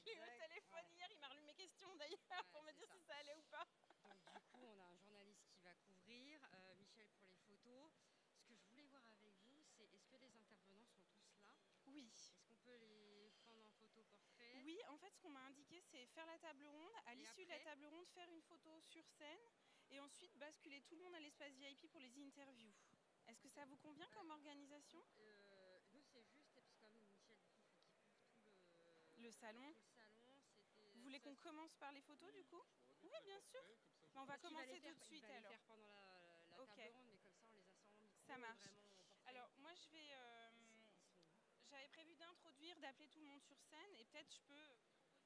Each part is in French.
Je l'ai eu au téléphone hier, il m'a relu mes questions d'ailleurs pour me dire si ça allait ou pas. Donc du coup, on a un journaliste qui va couvrir, Michel pour les photos. Ce que je voulais voir avec vous, c'est est-ce que les intervenants sont tous là? Oui. Est-ce qu'on peut les prendre en photo portrait? Oui, en fait, ce qu'on m'a indiqué, c'est faire la table ronde. À l'issue de la table ronde, faire une photo sur scène et ensuite basculer tout le monde à l'espace VIP pour les interviews. Est-ce que ça vous convient comme organisation? Nous, c'est juste, parce que comme Michel dit, il faut qu'il couvre tout le salon. Vous voulez qu'on commence par les photos du coup? Oui, bien sûr. On va commencer tout de suite alors. Faire pendant la table ronde, mais comme ça, on les a sans micro. Ça marche. Alors, moi, je vais. J'avais prévu d'introduire, d'appeler tout le monde sur scène et peut-être je peux proposer.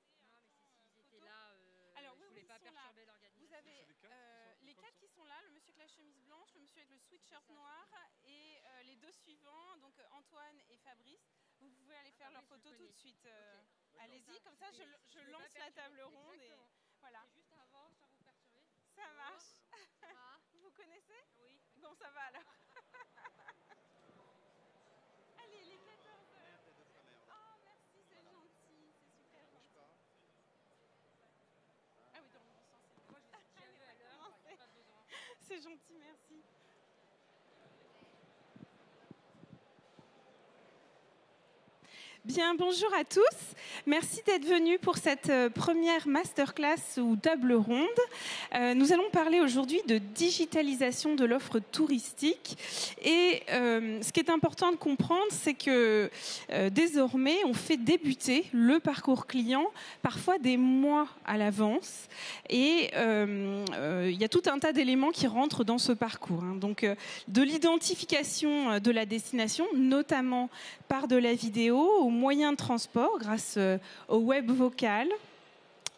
Non, mais s'ils étaient là, alors, je ne voulais pas perturber l'organisation. Vous avez les quatre qui sont là, le monsieur avec la chemise blanche, le monsieur avec le sweatshirt noir et les deux suivants, donc Antoine et Fabrice. Vous pouvez aller faire leurs photos tout de suite. Allez-y, comme ça je lance la table ronde. Et voilà. Juste avant, sans vous perturber. Ça marche. Vous connaissez? Oui. Bon, ça va alors. Allez, les 14h. Oh, merci, c'est gentil. C'est super gentil. Ah oui, dans le bon sens. Moi, je suis déjà à l'heure, il n'y a pas besoin. C'est gentil, merci. Bien, bonjour à tous. Merci d'être venus pour cette première masterclass ou table ronde. Nous allons parler aujourd'hui de digitalisation de l'offre touristique. Et ce qui est important de comprendre, c'est que désormais, on fait débuter le parcours client parfois des mois à l'avance. Et il y a tout un tas d'éléments qui rentrent dans ce parcours. Donc, de l'identification de la destination, notamment par de la vidéo, aux moyens de transport grâce au web vocal,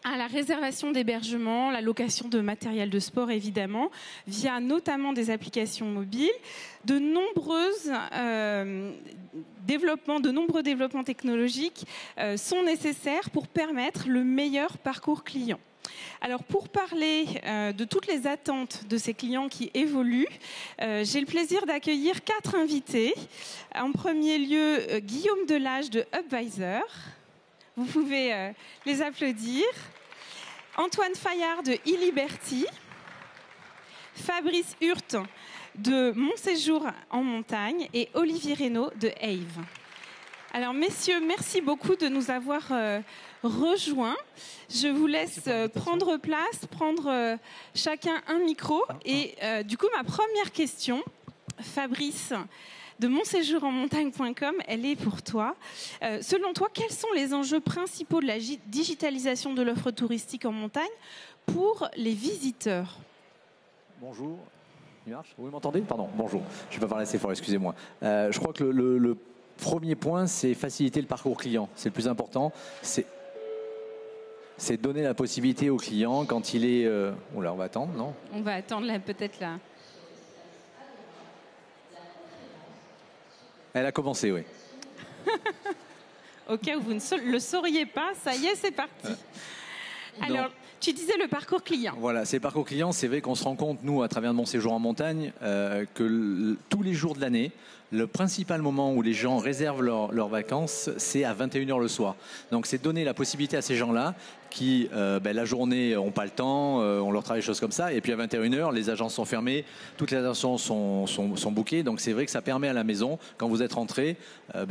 à la réservation d'hébergement, la location de matériel de sport évidemment, via notamment des applications mobiles. De nombreux développements technologiques sont nécessaires pour permettre le meilleur parcours client. Alors pour parler de toutes les attentes de ces clients qui évoluent, j'ai le plaisir d'accueillir 4 invités. En premier lieu, Guillaume Delage de Upvisor. Vous pouvez les applaudir. Antoine Fayard de eLiberty. Fabrice Hurt de Mon Séjour en Montagne et Olivier Reynaud de Ave. Alors messieurs, merci beaucoup de nous avoir rejoints. Je vous laisse prendre place, prendre chacun un micro. Et du coup, ma première question, Fabrice, de monséjourenmontagne.com, elle est pour toi. Selon toi, quels sont les enjeux principaux de la digitalisation de l'offre touristique en montagne pour les visiteurs? Bonjour. Il marche? Vous m'entendez? Pardon, bonjour. Je ne vais pas parler assez fort, excusez-moi. Je crois que le premier point, c'est faciliter le parcours client. C'est le plus important. C'est donner la possibilité au client quand il est... Oula, on va attendre, non? On va attendre là, peut-être là. Elle a commencé, oui. Au cas où vous ne le sauriez pas, ça y est, c'est parti. Alors, tu disais le parcours client. Voilà, c'est le parcours client. C'est vrai qu'on se rend compte, nous, à travers Mon Séjour en Montagne, que tous les jours de l'année, le principal moment où les gens réservent leurs vacances, c'est à 21h le soir. Donc, c'est donner la possibilité à ces gens-là qui, la journée, n'ont pas le temps, on leur travaille des choses comme ça. Et puis, à 21h, les agences sont fermées, toutes les agences sont bookées. Donc, c'est vrai que ça permet à la maison, quand vous êtes rentré,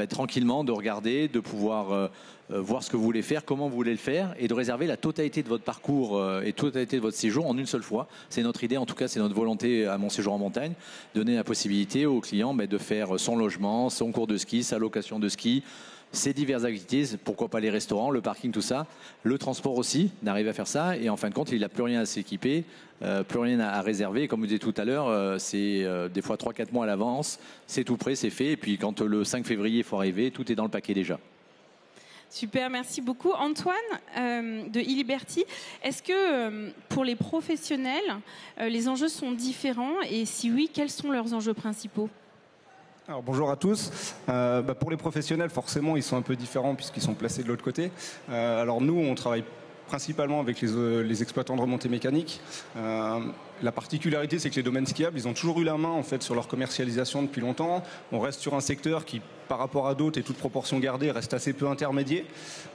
tranquillement de regarder, de pouvoir voir ce que vous voulez faire, comment vous voulez le faire, et de réserver la totalité de votre parcours et totalité de votre séjour en une seule fois. C'est notre idée, en tout cas, c'est notre volonté à Mon Séjour en Montagne, donner la possibilité aux clients de faire son logement, son cours de ski, sa location de ski, ses diverses activités, pourquoi pas les restaurants, le parking, tout ça, le transport aussi, d'arriver à faire ça, et en fin de compte, il n'a plus rien à s'équiper, plus rien à réserver. Comme vous disiez tout à l'heure, c'est des fois 3-4 mois à l'avance, c'est tout prêt, c'est fait, et puis quand le 5 février il faut arriver, tout est dans le paquet déjà. Super, merci beaucoup. Antoine, de eLiberty, est-ce que pour les professionnels, les enjeux sont différents, et si oui, quels sont leurs enjeux principaux? Alors bonjour à tous. Pour les professionnels, forcément, ils sont un peu différents puisqu'ils sont placés de l'autre côté. Alors nous, on travaille principalement avec les exploitants de remontées mécaniques. La particularité, c'est que les domaines skiables, ils ont toujours eu la main en fait sur leur commercialisation depuis longtemps. On reste sur un secteur qui, par rapport à d'autres et toute proportion gardée, reste assez peu intermédiaire,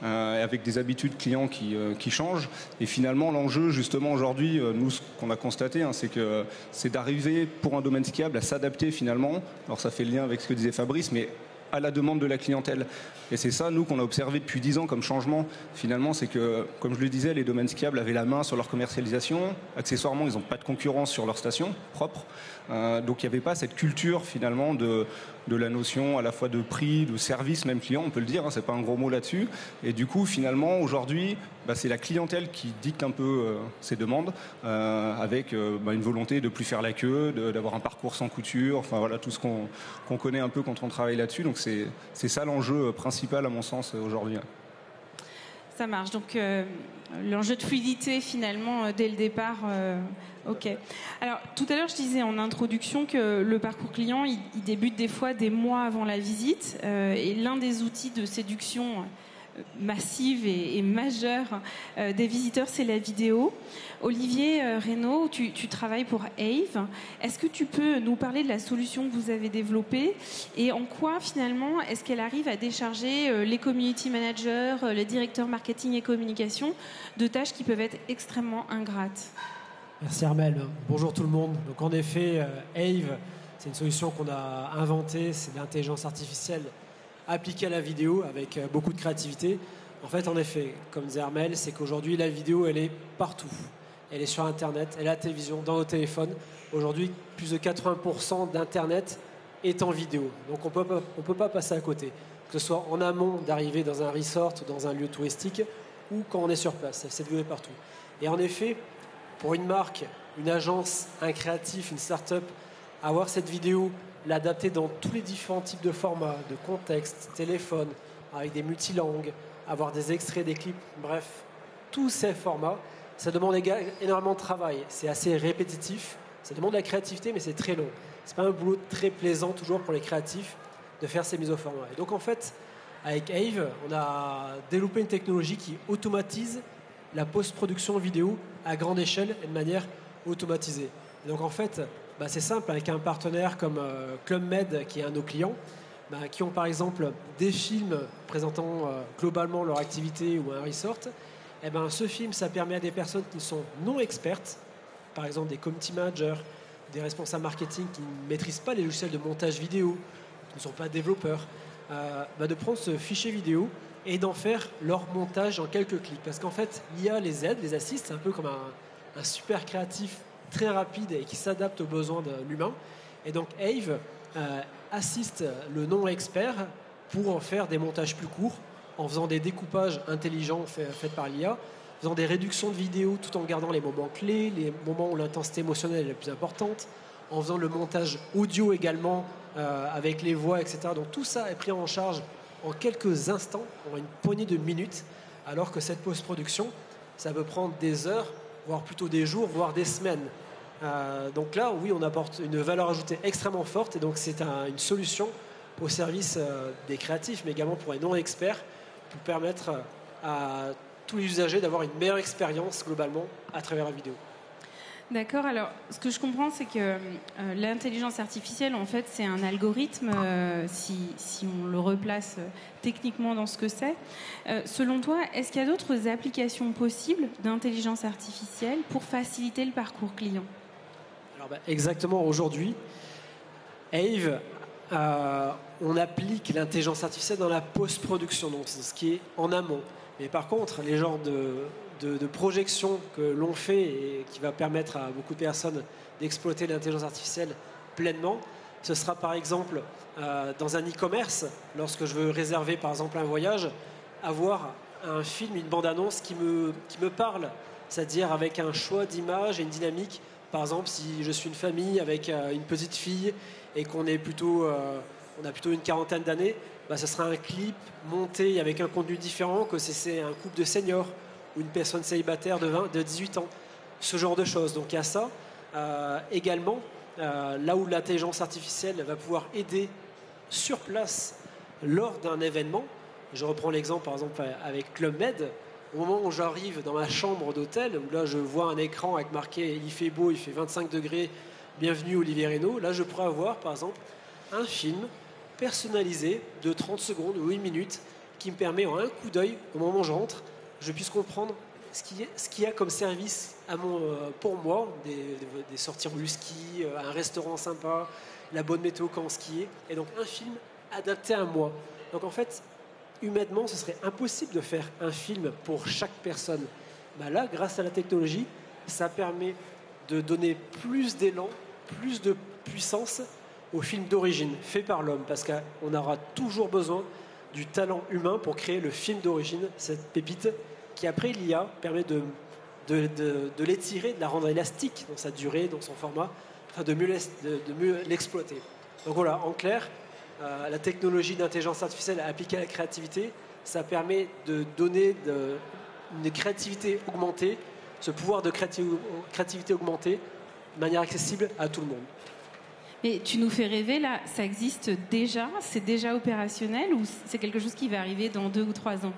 avec des habitudes clients qui changent. Et finalement, l'enjeu, justement, aujourd'hui, nous, ce qu'on a constaté, c'est que c'est d'arriver pour un domaine skiable à s'adapter finalement. Alors ça fait le lien avec ce que disait Fabrice, mais à la demande de la clientèle. Et c'est ça, nous, qu'on a observé depuis 10 ans comme changement, finalement, c'est que, comme je le disais, les domaines skiables avaient la main sur leur commercialisation. Accessoirement, ils n'ont pas de concurrence sur leur station propre. Donc il n'y avait pas cette culture, finalement, de la notion à la fois de prix, de service, même client, on peut le dire, c'est pas un gros mot là-dessus. Et du coup, finalement, aujourd'hui, c'est la clientèle qui dicte un peu ces demandes, avec une volonté de plus faire la queue, d'avoir un parcours sans couture, enfin voilà, tout ce qu'on connaît un peu quand on travaille là-dessus. Donc c'est ça l'enjeu principal, à mon sens, aujourd'hui. Ça marche. Donc l'enjeu de fluidité, finalement, dès le départ. Ok. Alors tout à l'heure, je disais en introduction que le parcours client, il débute des fois des mois avant la visite. Et l'un des outils de séduction massive et majeure des visiteurs, c'est la vidéo. Olivier Reynaud, tu travailles pour Ave. Est-ce que tu peux nous parler de la solution que vous avez développée et en quoi finalement est-ce qu'elle arrive à décharger les community managers, les directeurs marketing et communication de tâches qui peuvent être extrêmement ingrates? Merci Armel. Bonjour tout le monde. Donc en effet, Ave, c'est une solution qu'on a inventée, c'est de l'intelligence artificielle appliquée à la vidéo avec beaucoup de créativité. En fait, en effet, comme disait Armel, c'est qu'aujourd'hui, la vidéo, elle est partout. Elle est sur Internet, elle est à la télévision, dans nos téléphones. Aujourd'hui, plus de 80% d'Internet est en vidéo. Donc on peut pas passer à côté. Que ce soit en amont d'arriver dans un resort ou dans un lieu touristique ou quand on est sur place. Cette vidéo est partout. Et en effet, pour une marque, une agence, un créatif, une start-up, avoir cette vidéo, l'adapter dans tous les différents types de formats, de contexte, téléphone, avec des multilangues, avoir des extraits, des clips, bref, tous ces formats, ça demande énormément de travail. C'est assez répétitif, ça demande de la créativité, mais c'est très long. C'est pas un boulot très plaisant toujours pour les créatifs de faire ces mises au format. Et donc en fait, avec Ave, on a développé une technologie qui automatise la post-production vidéo à grande échelle et de manière automatisée. Et donc en fait, c'est simple, avec un partenaire comme Club Med, qui est un de nos clients, qui ont par exemple des films présentant globalement leur activité ou un resort. Ce film, ça permet à des personnes qui sont non expertes, par exemple des community managers, des responsables marketing qui ne maîtrisent pas les logiciels de montage vidéo, qui ne sont pas développeurs, de prendre ce fichier vidéo et d'en faire leur montage en quelques clics. Parce qu'en fait, l'IA les aide, les assiste, c'est un peu comme un super créatif très rapide et qui s'adapte aux besoins de l'humain. Et donc Ave assiste le non-expert pour en faire des montages plus courts, en faisant des découpages intelligents faits par l'IA, faisant des réductions de vidéos tout en gardant les moments clés, les moments où l'intensité émotionnelle est la plus importante, en faisant le montage audio également avec les voix, etc. Donc tout ça est pris en charge en quelques instants, en une poignée de minutes, alors que cette post-production, ça peut prendre des heures, voire plutôt des jours, voire des semaines. Donc là, oui, on apporte une valeur ajoutée extrêmement forte, et donc c'est une solution au service des créatifs, mais également pour les non-experts, pour permettre à tous les usagers d'avoir une meilleure expérience globalement à travers la vidéo. D'accord. Alors, ce que je comprends, c'est que l'intelligence artificielle, en fait, c'est un algorithme, si on le replace techniquement dans ce que c'est. Selon toi, est-ce qu'il y a d'autres applications possibles d'intelligence artificielle pour faciliter le parcours client? Alors, exactement. Aujourd'hui, Ave, on applique l'intelligence artificielle dans la post-production, donc c'est ce qui est en amont. Mais par contre, les genres de projection que l'on fait et qui va permettre à beaucoup de personnes d'exploiter l'intelligence artificielle pleinement, ce sera par exemple dans un e-commerce, lorsque je veux réserver par exemple un voyage, avoir un film, une bande-annonce qui me parle, c'est-à-dire avec un choix d'images et une dynamique. Par exemple, si je suis une famille avec une petite fille et qu'on est on a plutôt une quarantaine d'années, ce sera un clip monté avec un contenu différent que si c'est un couple de seniors ou une personne célibataire de 18 ans. Ce genre de choses. Donc il y a ça. Également, là où l'intelligence artificielle va pouvoir aider sur place lors d'un événement. Je reprends l'exemple par exemple avec Club Med. Au moment où j'arrive dans ma chambre d'hôtel, où là je vois un écran avec marqué « Il fait beau, il fait 25 degrés, bienvenue Olivier Reynaud », là je pourrais avoir par exemple un film personnalisé de 30 secondes ou 1 minute qui me permet en un coup d'œil, au moment où je rentre, je puisse comprendre ce qu'il y a comme service pour moi, des sorties en ski, un restaurant sympa, la bonne météo quand skier, et donc un film adapté à moi. Donc en fait, humainement, ce serait impossible de faire un film pour chaque personne. Bah là, grâce à la technologie, ça permet de donner plus d'élan, plus de puissance au film d'origine, fait par l'homme, parce qu'on aura toujours besoin du talent humain pour créer le film d'origine, cette pépite, qui après l'IA permet de l'étirer, de la rendre élastique dans sa durée, dans son format, afin de mieux l'exploiter. Donc voilà, en clair, la technologie d'intelligence artificielle appliquée à la créativité, ça permet de donner une créativité augmentée, ce pouvoir de créativité augmentée, de manière accessible à tout le monde. Mais tu nous fais rêver, là, ça existe déjà, c'est déjà opérationnel, ou c'est quelque chose qui va arriver dans 2 ou 3 ans?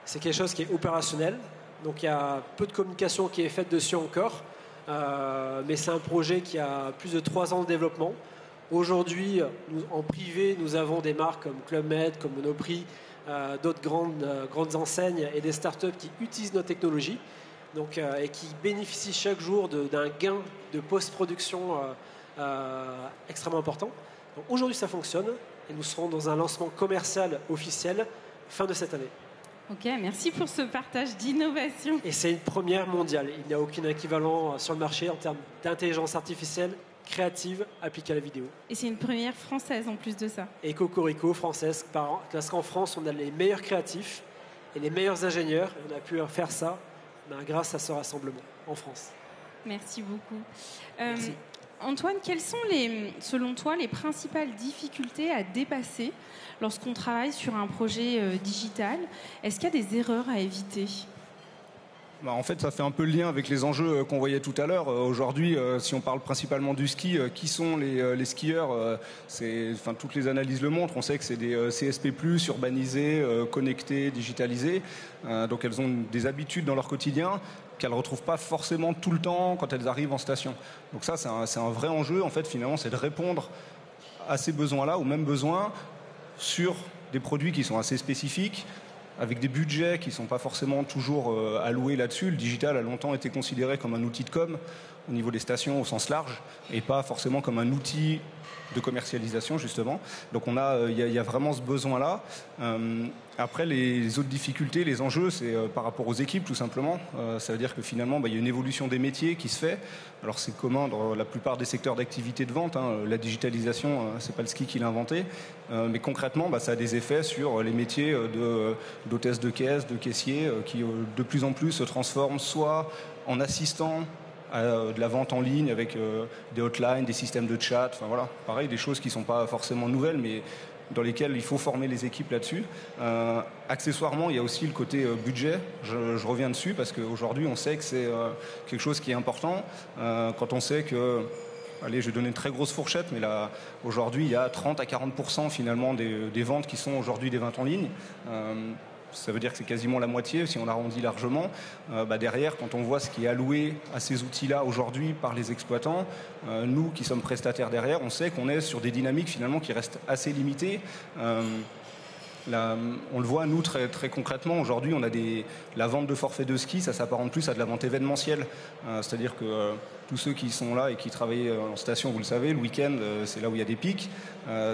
C'est quelque chose qui est opérationnel, donc il y a peu de communication qui est faite dessus encore, mais c'est un projet qui a plus de 3 ans de développement. Aujourd'hui, en privé, nous avons des marques comme Club Med, comme Monoprix, d'autres grandes enseignes et des startups qui utilisent nos technologies donc, et qui bénéficient chaque jour d'un gain de post-production extrêmement important. Donc, aujourd'hui, ça fonctionne et nous serons dans un lancement commercial officiel fin de cette année. Ok, merci pour ce partage d'innovation. Et c'est une première mondiale. Il n'y a aucun équivalent sur le marché en termes d'intelligence artificielle créative appliquée à la vidéo. Et c'est une première française en plus de ça. Et cocorico française, parce qu'en France, on a les meilleurs créatifs et les meilleurs ingénieurs. Et on a pu faire ça grâce à ce rassemblement en France. Merci beaucoup. Merci. Antoine, quelles sont, selon toi, les principales difficultés à dépasser lorsqu'on travaille sur un projet digital? Est-ce qu'il y a des erreurs à éviter? En fait, ça fait un peu le lien avec les enjeux qu'on voyait tout à l'heure. Aujourd'hui, si on parle principalement du ski, qui sont les skieurs? Toutes les analyses le montrent. On sait que c'est des CSP+, urbanisés, connectés, digitalisés. Donc elles ont des habitudes dans leur quotidien qu'elles ne retrouvent pas forcément tout le temps quand elles arrivent en station. Donc ça, c'est un vrai enjeu, en fait, finalement, c'est de répondre à ces besoins-là, aux mêmes besoins, sur des produits qui sont assez spécifiques, avec des budgets qui ne sont pas forcément toujours alloués là-dessus. Le digital a longtemps été considéré comme un outil de com au niveau des stations au sens large et pas forcément comme un outil de commercialisation justement. Donc il y a vraiment ce besoin-là. Après, les autres difficultés, les enjeux, c'est par rapport aux équipes tout simplement. Ça veut dire que finalement, il y a une évolution des métiers qui se fait. Alors c'est commun dans la plupart des secteurs d'activité de vente. La digitalisation, c'est pas le ski qui l'a inventé. Mais concrètement, ça a des effets sur les métiers d'hôtesse de caisse, de caissier, qui de plus en plus se transforment soit en assistants de la vente en ligne avec des hotlines, des systèmes de chat, enfin voilà, pareil, des choses qui ne sont pas forcément nouvelles, mais dans lesquelles il faut former les équipes là-dessus. Accessoirement, il y a aussi le côté budget, je reviens dessus, parce qu'aujourd'hui, on sait que c'est quelque chose qui est important. Quand on sait que, allez, je vais donner une très grosse fourchette, mais là, aujourd'hui, il y a 30 à 40% finalement des ventes qui sont aujourd'hui des ventes en ligne. Ça veut dire que c'est quasiment la moitié, si on arrondit largement. Derrière, quand on voit ce qui est alloué à ces outils-là aujourd'hui par les exploitants, nous qui sommes prestataires derrière, on sait qu'on est sur des dynamiques finalement qui restent assez limitées. On le voit, nous, très, très concrètement, aujourd'hui, on a la vente de forfaits de ski, ça s'apparente plus à de la vente événementielle. C'est-à-dire que tous ceux qui sont là et qui travaillent en station, vous le savez, le week-end, c'est là où il y a des pics.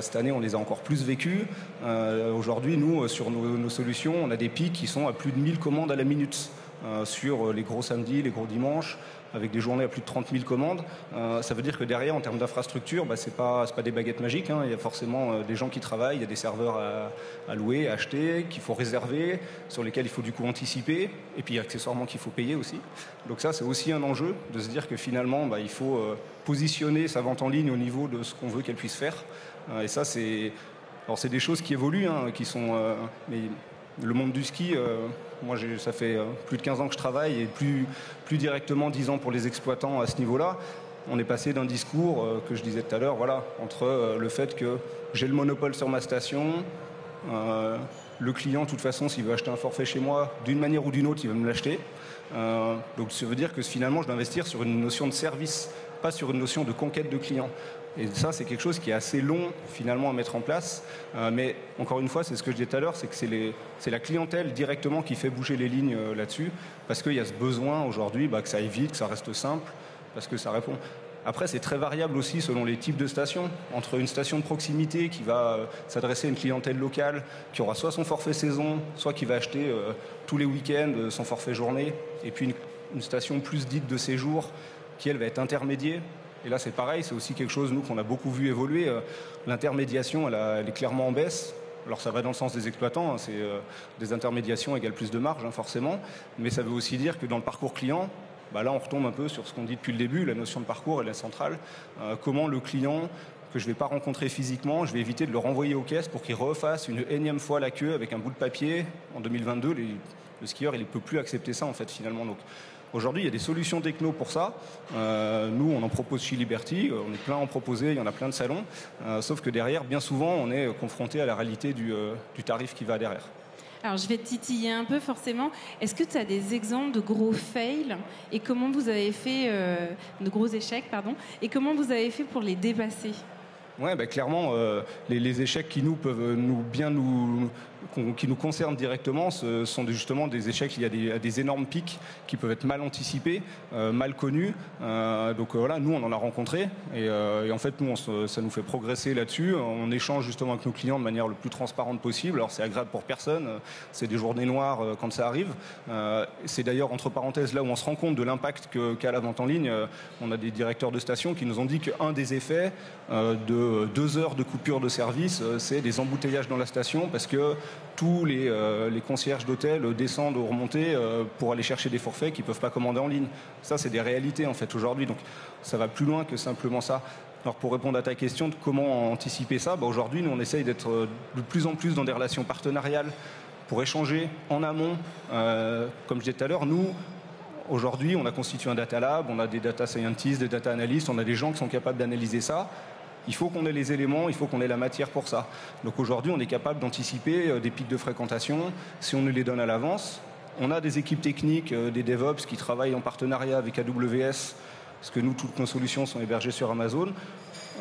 Cette année, on les a encore plus vécus. Aujourd'hui, nous, sur nos solutions, on a des pics qui sont à plus de 1000 commandes à la minute. Sur les gros samedis, les gros dimanches, avec des journées à plus de 30 000 commandes. Ça veut dire que derrière, en termes d'infrastructure, c'est pas des baguettes magiques. Il y a forcément des gens qui travaillent, il y a des serveurs à louer, à acheter, qu'il faut réserver, sur lesquels il faut du coup anticiper, et puis accessoirement qu'il faut payer aussi. Donc ça, c'est aussi un enjeu, de se dire que finalement, il faut positionner sa vente en ligne au niveau de ce qu'on veut qu'elle puisse faire. Et ça, c'est des choses qui évoluent, qui sont... mais le monde du ski... moi, ça fait plus de 15 ans que je travaille et plus directement 10 ans pour les exploitants à ce niveau-là. On est passé d'un discours que je disais tout à l'heure, voilà, entre le fait que j'ai le monopole sur ma station, le client, de toute façon, s'il veut acheter un forfait chez moi, d'une manière ou d'une autre, il va me l'acheter. Donc ça veut dire que finalement, je dois investir sur une notion de service, pas sur une notion de conquête de clients. Et ça, c'est quelque chose qui est assez long, finalement, à mettre en place. Mais encore une fois, c'est ce que je disais tout à l'heure, c'est que c'est la clientèle directement qui fait bouger les lignes là-dessus, parce qu'il y a ce besoin aujourd'hui que ça aille vite, que ça reste simple, parce que ça répond. Après, c'est très variable aussi selon les types de stations. Entre une station de proximité qui va s'adresser à une clientèle locale, qui aura soit son forfait saison, soit qui va acheter tous les week-ends son forfait journée, et puis une station plus dite de séjour, qui elle va être intermédiaire. Et là, c'est pareil, c'est aussi quelque chose, nous, qu'on a beaucoup vu évoluer. L'intermédiation, elle est clairement en baisse. Alors, ça va dans le sens des exploitants, c'est des intermédiations égale plus de marge, forcément. Mais ça veut aussi dire que dans le parcours client, là, on retombe un peu sur ce qu'on dit depuis le début, la notion de parcours, elle est centrale. Comment le client, que je ne vais pas rencontrer physiquement, je vais éviter de le renvoyer aux caisses pour qu'il refasse une énième fois la queue avec un bout de papier. En 2022, le skieur, il ne peut plus accepter ça, en fait, finalement. Donc, aujourd'hui, il y a des solutions techno pour ça. Nous, on en propose chez Liberty. On est plein à en proposer. Il y en a plein de salons. Sauf que derrière, bien souvent, on est confronté à la réalité du tarif qui va derrière. Alors, je vais te titiller un peu, forcément. Est-ce que tu as des exemples de gros fails et comment vous avez fait, de gros échecs, pardon, et comment vous avez fait pour les dépasser ? Ouais, clairement, les échecs qui peuvent qui nous concernent directement, ce sont justement des échecs liés à des énormes pics qui peuvent être mal anticipés, mal connus. Donc voilà, nous on en a rencontré et en fait nous ça nous fait progresser là-dessus. On échange justement avec nos clients de manière le plus transparente possible. Alors c'est agréable pour personne, c'est des journées noires quand ça arrive. C'est d'ailleurs entre parenthèses là où on se rend compte de l'impact qu'a la vente en ligne. On a des directeurs de stations qui nous ont dit qu'un des effets de 2 heures de coupure de service, c'est des embouteillages dans la station parce que tous les concierges d'hôtel descendent ou remontent pour aller chercher des forfaits qu'ils ne peuvent pas commander en ligne. Ça, c'est des réalités en fait aujourd'hui. Donc ça va plus loin que simplement ça. Alors pour répondre à ta question de comment anticiper ça, aujourd'hui nous on essaye d'être de plus en plus dans des relations partenariales pour échanger en amont. Comme je disais tout à l'heure, nous aujourd'hui on a constitué un data lab, on a des data scientists, des data analysts, on a des gens qui sont capables d'analyser ça. Il faut qu'on ait les éléments, il faut qu'on ait la matière pour ça. Donc aujourd'hui, on est capable d'anticiper des pics de fréquentation si on nous les donne à l'avance. On a des équipes techniques, des DevOps qui travaillent en partenariat avec AWS, parce que nous, toutes nos solutions sont hébergées sur Amazon.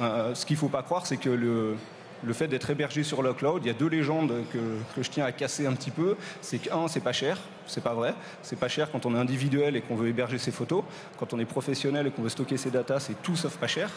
Ce qu'il ne faut pas croire, c'est que le fait d'être hébergé sur le cloud, il y a 2 légendes que je tiens à casser un petit peu. C'est qu'un, c'est pas cher, c'est pas vrai. C'est pas cher quand on est individuel et qu'on veut héberger ses photos. Quand on est professionnel et qu'on veut stocker ses datas, c'est tout sauf pas cher.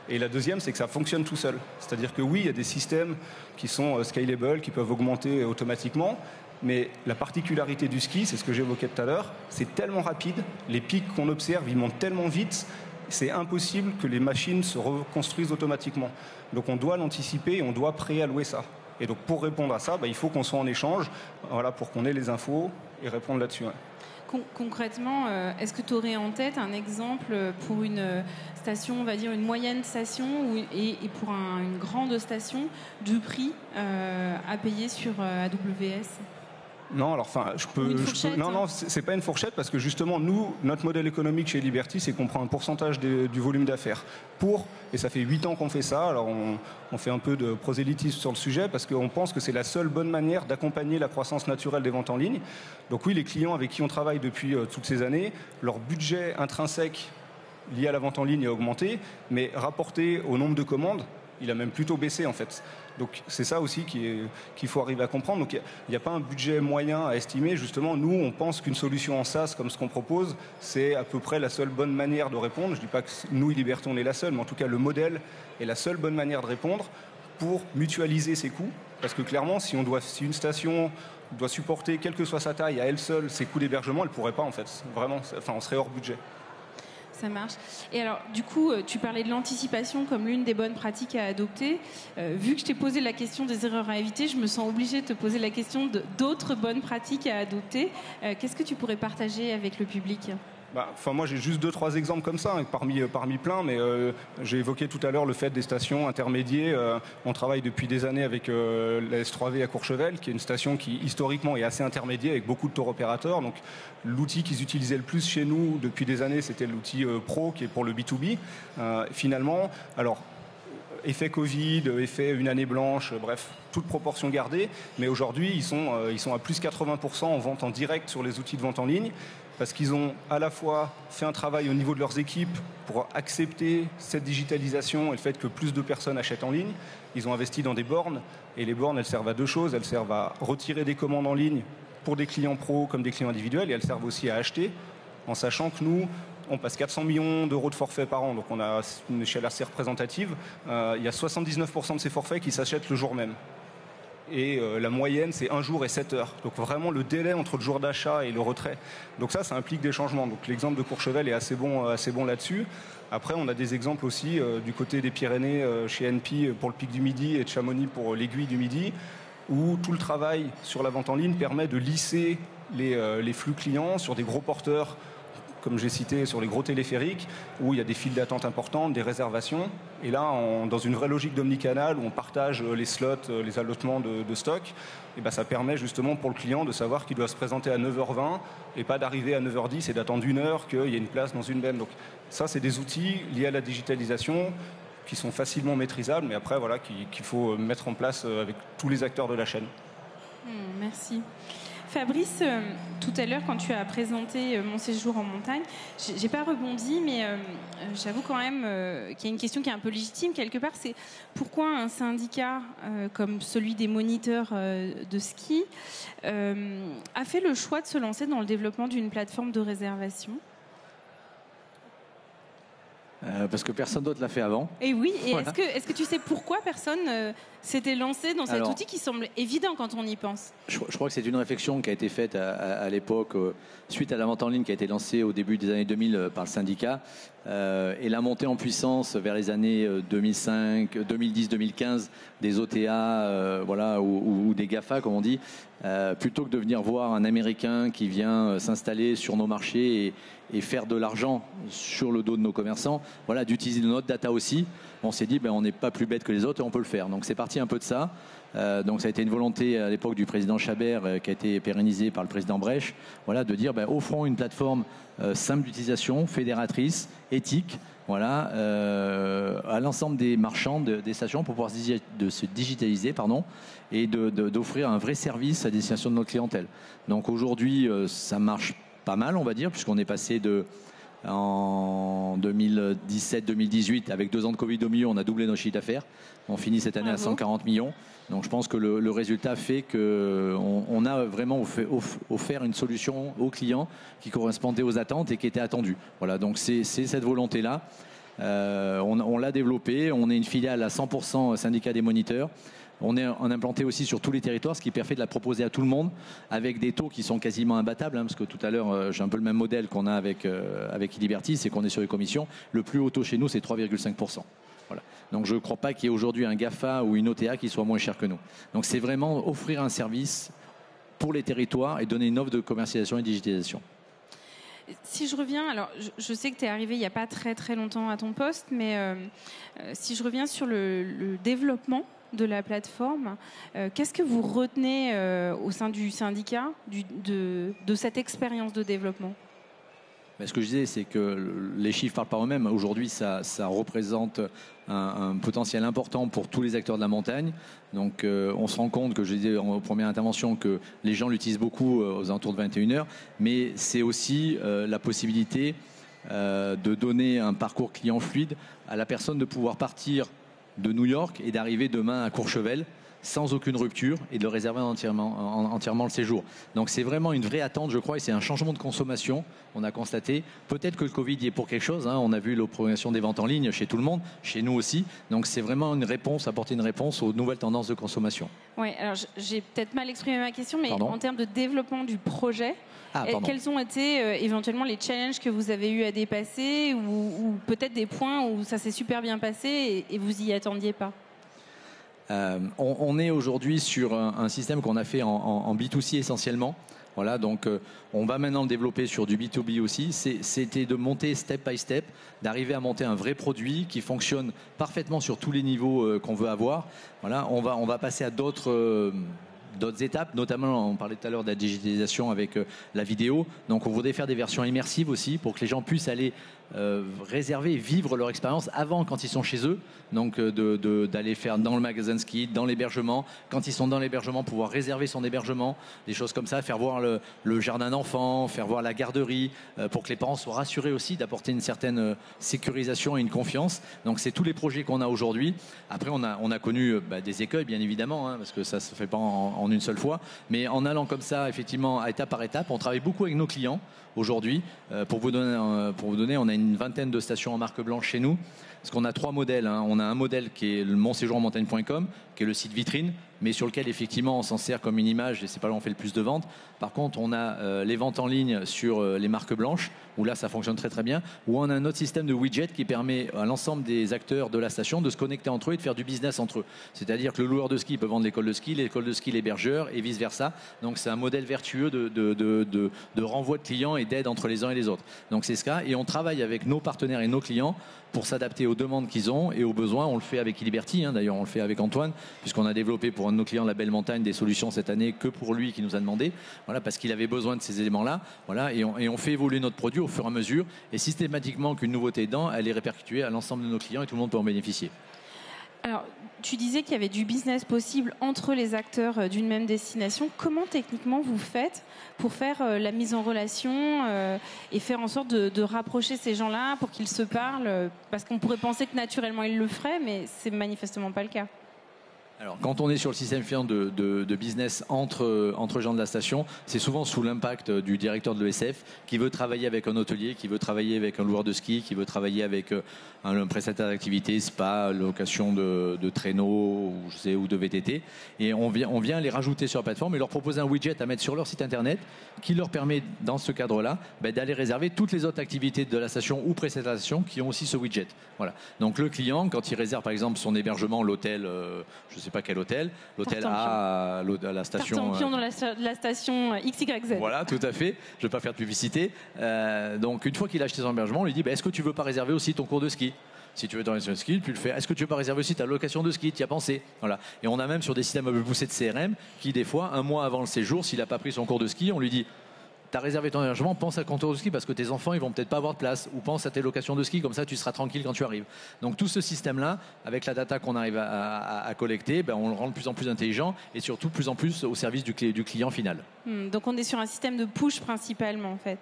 Et la deuxième, c'est que ça fonctionne tout seul. C'est-à-dire que oui, il y a des systèmes qui sont scalable, qui peuvent augmenter automatiquement. Mais la particularité du ski, c'est ce que j'évoquais tout à l'heure, c'est tellement rapide, les pics qu'on observe, ils montent tellement vite, c'est impossible que les machines se reconstruisent automatiquement. Donc on doit l'anticiper et on doit préallouer ça. Et donc pour répondre à ça, il faut qu'on soit en échange, pour qu'on ait les infos et répondre là-dessus. Ouais. Concrètement, est-ce que tu aurais en tête un exemple pour une station, on va dire une moyenne station et pour une grande station, du prix à payer sur AWS ? Non, alors non, c'est pas une fourchette parce que justement nous, notre modèle économique chez Liberty, c'est qu'on prend un pourcentage du volume d'affaires et ça fait 8 ans qu'on fait ça. Alors on fait un peu de prosélytisme sur le sujet parce qu'on pense que c'est la seule bonne manière d'accompagner la croissance naturelle des ventes en ligne. Donc oui, les clients avec qui on travaille depuis toutes ces années, leur budget intrinsèque lié à la vente en ligne a augmenté, mais rapporté au nombre de commandes, il a même plutôt baissé en fait. Donc c'est ça aussi qu'il faut arriver à comprendre. Donc il n'y a pas un budget moyen à estimer. Justement, nous, on pense qu'une solution en SaaS comme ce qu'on propose, c'est à peu près la seule bonne manière de répondre. Je ne dis pas que nous, Liberty, on est la seule, mais en tout cas, le modèle est la seule bonne manière de répondre pour mutualiser ses coûts. Parce que clairement, si une station doit supporter, quelle que soit sa taille, à elle seule, ses coûts d'hébergement, elle ne pourrait pas en fait. Vraiment, on serait hors budget. Ça marche. Et alors, du coup, tu parlais de l'anticipation comme l'une des bonnes pratiques à adopter. Vu que je t'ai posé la question des erreurs à éviter, je me sens obligée de te poser la question d'autres bonnes pratiques à adopter. Qu'est-ce que tu pourrais partager avec le public ? Moi, j'ai juste 2-3 exemples comme ça, parmi plein, mais j'ai évoqué tout à l'heure le fait des stations intermédiaires. On travaille depuis des années avec la S3V à Courchevel, qui est une station qui, historiquement, est assez intermédiaire, avec beaucoup de tour opérateurs. Donc, l'outil qu'ils utilisaient le plus chez nous depuis des années, c'était l'outil Pro, qui est pour le B2B. Finalement, alors, effet Covid, effet une année blanche, bref, toute proportion gardée. Mais aujourd'hui, ils sont à plus 80% en vente en direct sur les outils de vente en ligne, parce qu'ils ont à la fois fait un travail au niveau de leurs équipes pour accepter cette digitalisation et le fait que plus de personnes achètent en ligne. Ils ont investi dans des bornes, et les bornes, elles servent à deux choses. Elles servent à retirer des commandes en ligne pour des clients pros comme des clients individuels, et elles servent aussi à acheter, en sachant que nous, on passe 400 millions d'euros de forfaits par an, donc on a une échelle assez représentative. Il y a 79% de ces forfaits qui s'achètent le jour même. Et la moyenne, c'est 1 jour et 7 heures. Donc vraiment le délai entre le jour d'achat et le retrait. Donc ça implique des changements. Donc l'exemple de Courchevel est assez bon là-dessus. Après, on a des exemples aussi du côté des Pyrénées, chez NP pour le Pic du Midi et de Chamonix pour l'Aiguille du Midi, où tout le travail sur la vente en ligne permet de lisser les flux clients sur des gros porteurs, comme j'ai cité, sur les gros téléphériques, où il y a des files d'attente importantes, des réservations. Et là, dans une vraie logique d'omnicanal, où on partage les slots, les allotements de stock, et ben ça permet justement pour le client de savoir qu'il doit se présenter à 9h20 et pas d'arriver à 9h10 et d'attendre 1 heure qu'il y ait une place dans une benne. Donc ça, c'est des outils liés à la digitalisation qui sont facilement maîtrisables, mais après, voilà, qu'il faut mettre en place avec tous les acteurs de la chaîne. Merci. Fabrice, tout à l'heure, quand tu as présenté mon séjour en montagne, j'ai pas rebondi, mais j'avoue quand même qu'il y a une question qui est un peu légitime quelque part. C'est pourquoi un syndicat comme celui des moniteurs de ski a fait le choix de se lancer dans le développement d'une plateforme de réservation ? Parce que personne d'autre l'a fait avant. Et oui, et voilà. est-ce que tu sais pourquoi personne s'était lancé dans cet outil qui semble évident quand on y pense ? Je crois que c'est une réflexion qui a été faite à l'époque, suite à la vente en ligne qui a été lancée au début des années 2000 par le syndicat, et la montée en puissance vers les années 2005, 2010, 2015 des OTA, voilà, ou des GAFA comme on dit, plutôt que de venir voir un Américain qui vient s'installer sur nos marchés et faire de l'argent sur le dos de nos commerçants, voilà, d'utiliser notre data aussi. On s'est dit, on n'est pas plus bête que les autres et on peut le faire. Donc c'est parti un peu de ça. Donc ça a été une volonté à l'époque du président Chabert qui a été pérennisée par le président Brèche, voilà, de dire offrons une plateforme simple d'utilisation, fédératrice, éthique, voilà, à l'ensemble des marchands des stations pour pouvoir se digitaliser, et d'offrir un vrai service à destination de notre clientèle. Donc aujourd'hui, ça marche pas mal, on va dire, puisqu'on est passé en 2017-2018, avec 2 ans de Covid au milieu, on a doublé nos chiffres d'affaires. On finit cette année à 140 millions. Donc je pense que le résultat fait qu'on a vraiment offert une solution aux clients qui correspondait aux attentes et qui était attendue. Voilà, donc c'est cette volonté-là. On l'a développée. On est une filiale à 100% syndicat des moniteurs. On est implanté aussi sur tous les territoires, ce qui permet de la proposer à tout le monde avec des taux qui sont quasiment imbattables, parce que tout à l'heure, j'ai un peu le même modèle qu'on a avec Iliberty, c'est qu'on est sur les commissions. Le plus haut taux chez nous, c'est 3,5%. Voilà. Donc je ne crois pas qu'il y ait aujourd'hui un GAFA ou une OTA qui soit moins cher que nous. Donc c'est vraiment offrir un service pour les territoires et donner une offre de commercialisation et de digitalisation. Si je reviens, alors je sais que tu es arrivé il n'y a pas très très longtemps à ton poste, mais si je reviens sur le développement de la plateforme, qu'est-ce que vous retenez au sein du syndicat de cette expérience de développement ? Ce que je disais, c'est que les chiffres parlent par eux-mêmes. Aujourd'hui, ça représente un potentiel important pour tous les acteurs de la montagne. Donc, on se rend compte que, je disais en première intervention, que les gens l'utilisent beaucoup aux alentours de 21h. Mais c'est aussi la possibilité de donner un parcours client fluide à la personne de pouvoir partir de New York et d'arriver demain à Courchevel sans aucune rupture et de le réserver entièrement le séjour. Donc c'est vraiment une vraie attente, je crois, et c'est un changement de consommation, on a constaté. Peut-être que le Covid y est pour quelque chose, on a vu la progression des ventes en ligne chez tout le monde, chez nous aussi. Donc c'est vraiment apporter une réponse aux nouvelles tendances de consommation. Oui, alors j'ai peut-être mal exprimé ma question, mais en termes de développement du projet, quels ont été éventuellement les challenges que vous avez eu à dépasser ou peut-être des points où ça s'est super bien passé et vous y attendiez pas ? On est aujourd'hui sur un système qu'on a fait en B2C essentiellement. Voilà, donc on va maintenant le développer sur du B2B aussi. C'était de monter step by step, d'arriver à monter un vrai produit qui fonctionne parfaitement sur tous les niveaux qu'on veut avoir. Voilà, on va passer à d'autres étapes, notamment on parlait tout à l'heure de la digitalisation avec la vidéo. Donc on voudrait faire des versions immersives aussi pour que les gens puissent aller réserver et vivre leur expérience avant, quand ils sont chez eux, donc d'aller faire dans le magasin de ski, dans l'hébergement, quand ils sont dans l'hébergement, pouvoir réserver son hébergement, des choses comme ça, faire voir le jardin d'enfants, faire voir la garderie, pour que les parents soient rassurés aussi, d'apporter une certaine sécurisation et une confiance. Donc c'est tous les projets qu'on a aujourd'hui. Après on a connu des écueils bien évidemment, parce que ça se fait pas en une seule fois, mais en allant comme ça effectivement étape par étape, on travaille beaucoup avec nos clients aujourd'hui. Pour vous donner, on a une vingtaine de stations en marque blanche chez nous. Parce qu'on a 3 modèles. On a un modèle qui est le monséjourmontagne.com, qui est le site vitrine, mais sur lequel effectivement on s'en sert comme une image et c'est pas là où on fait le plus de ventes. Par contre, on a les ventes en ligne sur les marques blanches, où là ça fonctionne très très bien. Où on a un autre système de widget qui permet à l'ensemble des acteurs de la station de se connecter entre eux et de faire du business entre eux. C'est-à-dire que le loueur de ski peut vendre l'école de ski l'hébergeur et vice versa. Donc c'est un modèle vertueux de renvoi de clients et d'aide entre les uns et les autres. Donc c'est ce cas. Et on travaille avec nos partenaires et nos clients pour s'adapter aux demandes qu'ils ont et aux besoins. On le fait avec Iliberti, d'ailleurs on le fait avec Antoine, puisqu'on a développé pour un de nos clients, la Belle Montagne, des solutions cette année que pour lui qui nous a demandé, voilà, parce qu'il avait besoin de ces éléments-là, voilà, et on fait évoluer notre produit au fur et à mesure, et systématiquement qu'une nouveauté est dedans, elle est répercutée à l'ensemble de nos clients et tout le monde peut en bénéficier. Alors, tu disais qu'il y avait du business possible entre les acteurs d'une même destination. Comment techniquement vous faites pour faire la mise en relation et faire en sorte de rapprocher ces gens-là pour qu'ils se parlent? Parce qu'on pourrait penser que naturellement ils le feraient, mais c'est manifestement pas le cas. Alors, quand on est sur le système client de business entre gens de la station, c'est souvent sous l'impact du directeur de l'ESF qui veut travailler avec un hôtelier, qui veut travailler avec un loueur de ski, qui veut travailler avec un prestataire d'activité, spa, location de traîneaux ou de VTT. Et on vient les rajouter sur la plateforme et leur proposer un widget à mettre sur leur site internet qui leur permet, dans ce cadre-là, d'aller réserver toutes les autres activités de la station ou prestations qui ont aussi ce widget. Voilà. Donc le client, quand il réserve par exemple son hébergement, l'hôtel, je ne sais pas quel hôtel, l'hôtel A à la station. Tartampion dans la station XYZ. Voilà, tout à fait. Je ne vais pas faire de publicité. Donc une fois qu'il a acheté son hébergement, on lui dit est-ce que tu veux pas réserver aussi ton cours de ski? Si tu veux ton cours de ski, tu le fais. Est-ce que tu veux pas réserver aussi ta location de ski? Tu y as pensé? Voilà. Et on a même sur des systèmes un peu poussés de CRM qui des fois, un mois avant le séjour, s'il n'a pas pris son cours de ski, on lui dit tu as réservé ton hébergement, pense à ton cours de ski parce que tes enfants ils vont peut-être pas avoir de place, ou pense à tes locations de ski, comme ça tu seras tranquille quand tu arrives. Donc tout ce système-là, avec la data qu'on arrive à collecter, on le rend de plus en plus intelligent et surtout de plus en plus au service du client final. Donc on est sur un système de push principalement en fait.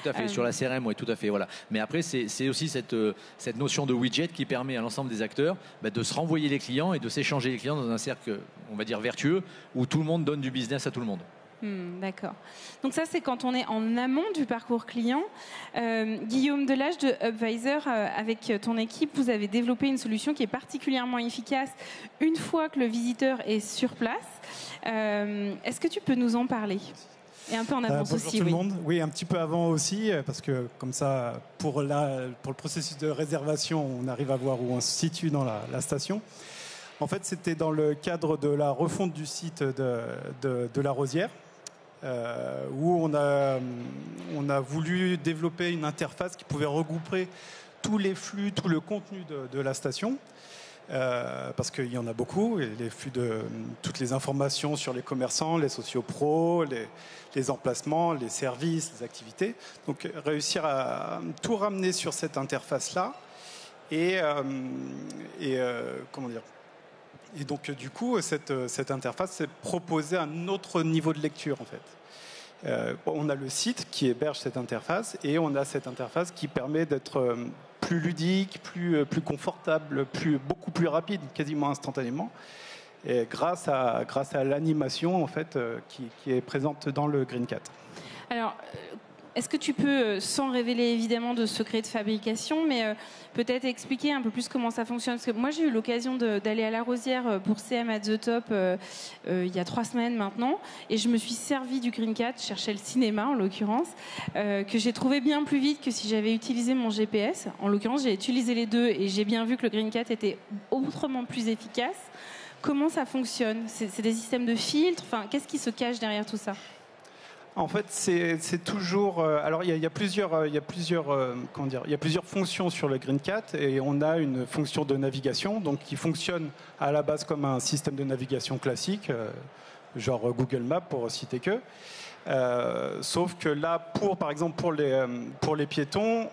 Tout à fait, sur la CRM, oui, tout à fait. Voilà. Mais après, c'est aussi cette notion de widget qui permet à l'ensemble des acteurs de se renvoyer les clients et de s'échanger les clients dans un cercle, on va dire, vertueux, où tout le monde donne du business à tout le monde. D'accord. Donc ça, c'est quand on est en amont du parcours client. Guillaume Delage de Upvisor, avec ton équipe, vous avez développé une solution qui est particulièrement efficace une fois que le visiteur est sur place. Est-ce que tu peux nous en parler ? Et un peu en avance bonjour aussi. Bonjour tout le monde. Oui, un petit peu avant aussi, parce que comme ça, pour le processus de réservation, on arrive à voir où on se situe dans la station. En fait, c'était dans le cadre de la refonte du site de la Rosière, où on a voulu développer une interface qui pouvait regrouper tous les flux, tout le contenu de la station. Parce qu'il y en a beaucoup, et les flux de toutes les informations sur les commerçants, les sociopros, les emplacements, les services, les activités. Donc réussir à tout ramener sur cette interface-là et comment dire. Et donc du coup, cette interface c'est proposer un autre niveau de lecture en fait. On a le site qui héberge cette interface et on a cette interface qui permet d'être plus ludique, plus confortable, beaucoup plus rapide, quasiment instantanément, et grâce à l'animation en fait qui est présente dans le GreenCat. Alors, est-ce que tu peux, sans révéler évidemment de secret de fabrication, mais peut-être expliquer un peu plus comment ça fonctionne? Parce que moi, j'ai eu l'occasion d'aller à la Rosière pour CM at the Top il y a 3 semaines maintenant, et je me suis servi du GreenCat, je cherchais le cinéma en l'occurrence, que j'ai trouvé bien plus vite que si j'avais utilisé mon GPS. En l'occurrence, j'ai utilisé les deux et j'ai bien vu que le GreenCat était autrement plus efficace. Comment ça fonctionne? C'est des systèmes de filtres? Enfin, qu'est-ce qui se cache derrière tout ça? En fait, c'est toujours. Alors, il y a plusieurs fonctions sur le GreenCat et on a une fonction de navigation, donc qui fonctionne à la base comme un système de navigation classique, genre Google Maps pour citer que. Sauf que là, par exemple, pour les piétons,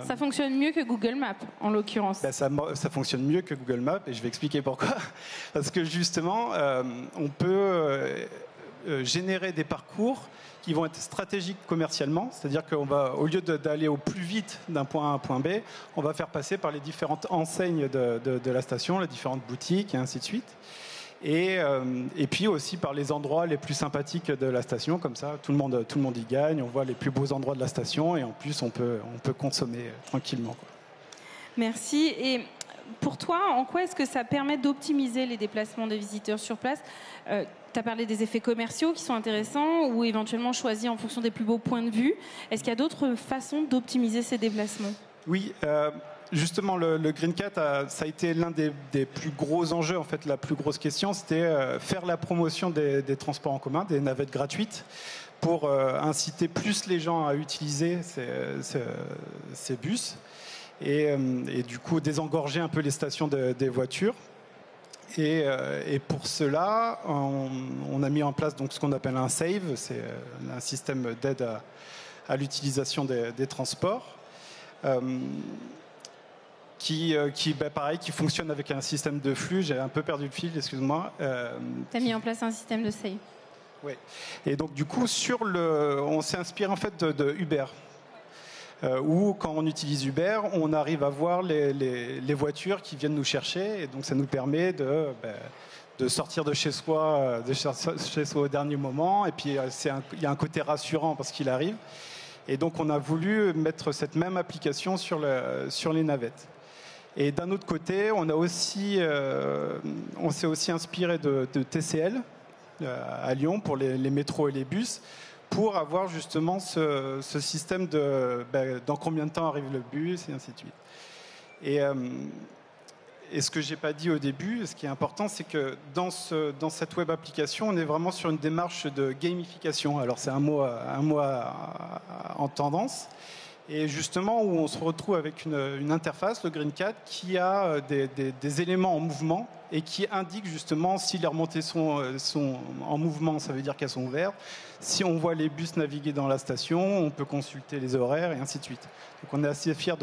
Ça fonctionne mieux que Google Maps, en l'occurrence. Ça fonctionne mieux que Google Maps, et je vais expliquer pourquoi. Parce que justement, on peut générer des parcours qui vont être stratégiques commercialement, c'est-à-dire qu'au lieu d'aller au plus vite d'un point A à un point B, on va faire passer par les différentes enseignes de la station, les différentes boutiques, et ainsi de suite. Et puis aussi par les endroits les plus sympathiques de la station, comme ça tout le monde y gagne, on voit les plus beaux endroits de la station et en plus on peut consommer tranquillement, quoi. Merci. Et pour toi, en quoi est-ce que ça permet d'optimiser les déplacements des visiteurs sur place ? Tu as parlé des effets commerciaux qui sont intéressants ou éventuellement choisis en fonction des plus beaux points de vue. Est-ce qu'il y a d'autres façons d'optimiser ces déplacements ? Oui. Justement, le GreenCat, ça a été l'un des plus gros enjeux. En fait, la plus grosse question, c'était faire la promotion des transports en commun, des navettes gratuites, pour inciter plus les gens à utiliser ces bus et du coup désengorger un peu les stations des voitures. Et pour cela, on a mis en place donc ce qu'on appelle un SAVE, c'est un système d'aide à l'utilisation des transports. Qui fonctionne avec un système de flux. J'ai un peu perdu le fil, excuse-moi. Tu as mis en place un système de save. Oui. Et donc, du coup, on s'est inspiré en fait de Uber. Où, quand on utilise Uber, on arrive à voir les voitures qui viennent nous chercher. Et donc, ça nous permet de sortir de chez soi au dernier moment. Et puis, il y a un côté rassurant parce qu'il arrive. Et donc, on a voulu mettre cette même application sur les navettes. Et d'un autre côté, on s'est aussi inspiré de TCL à Lyon pour les métros et les bus, pour avoir justement ce système dans combien de temps arrive le bus et ainsi de suite. Et ce que j'ai pas dit au début, ce qui est important, c'est que dans cette web application, on est vraiment sur une démarche de gamification. Alors c'est un mot en tendance. Et justement, où on se retrouve avec une interface, le GreenCat, qui a des éléments en mouvement et qui indique justement si les remontées sont en mouvement, ça veut dire qu'elles sont ouvertes. Si on voit les bus naviguer dans la station, on peut consulter les horaires et ainsi de suite. Donc on est assez fiers